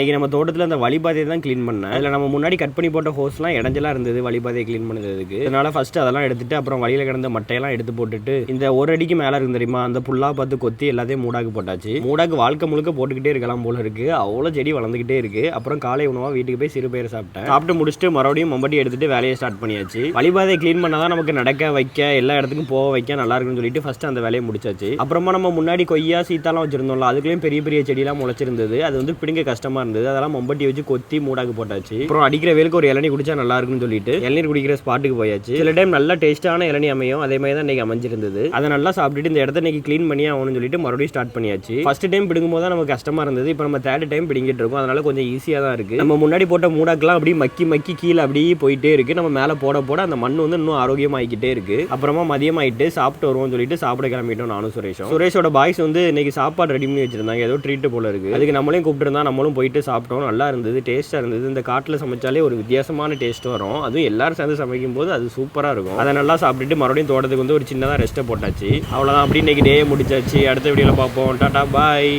இன்னைக்கு நம்ம தோட்டத்தில் அந்த வழிபாதையை தான் க்ளீன் பண்ணேன். அதில் நம்ம முன்னாடி கட் பண்ணி போட்ட ஹோஸ்லாம் இடைஞ்சலாம் இருந்தது வழிபாதையை க்ளீன் பண்ணதுக்கு. அதனால ஃபர்ஸ்ட் அதெல்லாம் எடுத்துட்டு அப்புறம் வழியில் கிடந்த மட்டையெல்லாம் எடுத்து போட்டுட்டு இந்த ஒரு அடிக்கு மேலே இருக்கு தெரியுமா, அந்த புல்லாக பார்த்து கொத்தி எல்லாத்தையும் மூடாக்கு போட்டாச்சு. மூடாக்கு வாழ்க்கை முழுக்க போட்டுக்கிட்டே இருக்கலாம் போல இருக்கு, அவ்வளோ செடி வளர்ந்துக்கிட்டே இருக்கு. அப்புறம் காலை உணவாக வீட்டுக்கு போய் சிறுபயிர் சாப்பிட்டு முடிச்சுட்டு மறுபடியும் மம்பட்டி எடுத்துட்டு வேலையை ஸ்டார்ட் பண்ணியாச்சு. வழிபாதையை க்ளீன் பண்ணாதான் நமக்கு நடக்க வைக்க எல்லா இடத்துக்கும் போக வைக்க நல்லா இருக்குன்னு சொல்லிட்டு ஃபர்ஸ்ட் அந்த வேலையை முடிச்சாச்சு. அப்புறமா நம்ம முன்னாடி கொய்யா சீத்தாலாம் வச்சிருந்தோம்ல, அதுக்குள்ளேயும் பெரிய பெரிய செடியெல்லாம் முளைச்சிருந்தது. அது வந்து பிடிங்க கஷ்டமா இருந்தது. அதெல்லாம் மம்பட்டி வச்சு கொத்தி மூடாக்கு போட்டாச்சு. அப்புறம் அடிக்கிற வேலுக்கு ஒரு இளநீர் குடிச்சா நல்லா இருக்குன்னு சொல்லிட்டு இளநீர் குடிக்கிற ஸ்பாட்டுக்கு போயாச்சு. சில டைம் நல்ல டேஸ்டான இளநீ அமையும், அதே மாதிரி தான் இன்னைக்கு அமைஞ்சிருந்தது. அதை நல்லா சாப்பிட்டுட்டு இந்த இடத்த இன்னைக்கு க்ளீன் பண்ணி ஆகணும்னு சொல்லிட்டு மறுபடியும் ஸ்டார்ட் பண்ணியாச்சு. ஃபர்ஸ்ட் டைம் பிடிக்கும் போது தான் நமக்கு கஷ்டமா இருந்தது. இப்போ நம்ம தேர்ட் டைம் பிடிங்கிட்டு இருக்கோம், அதனால கொஞ்சம் ஈஸியாக தான் இருக்கு. நம்ம முன்னாடி போட்ட மூடாக்கெல்லாம் அப்படியே மக்கி மக்கி கீழே அப்படியே போயிட்டே இருக்கு. நம்ம மேலே போட போட அந்த மண் வந்து இன்னும் ஆரோக்கியமாகிக்கிட்டே இருக்கு. அப்புறமா மதியம் ஆயிட்டு சாப்பிட்டு வருவோம்னு சொல்லிட்டு சாப்பிட கிளம்பிட்டோம் நானும் சுரேஷோட பாய்ஸ் வந்து இன்னைக்கு சாப்பாடு ரெடி பண்ணி வச்சிருந்தாங்க, ஏதோ ட்ரீட் போல இருக்கு. அதுக்கு நம்மளையும் கூப்பிட்டு நம்மளும் போயிட்டு சாப்பிட்டோம். நல்லா இருந்தது, டேஸ்ட்டாக இருந்தது. இந்த காட்டில் சமைச்சாலே ஒரு வித்தியாசமான டேஸ்ட் வரும், அதுவும் எல்லாரும் சேர்ந்து சமைக்கும் போது அது சூப்பராக இருக்கும். அதை நல்லா சாப்பிட்டுட்டு மறுபடியும் தோட்டத்துக்கு வந்து ஒரு சின்னதாக ரெஸ்ட்டை போட்டாச்சு. அவ்வளோதான், அப்படி இன்னைக்கு டே முடிச்சாச்சு. அடுத்த வீடியோவில் பார்ப்போம். டாடா பாய்.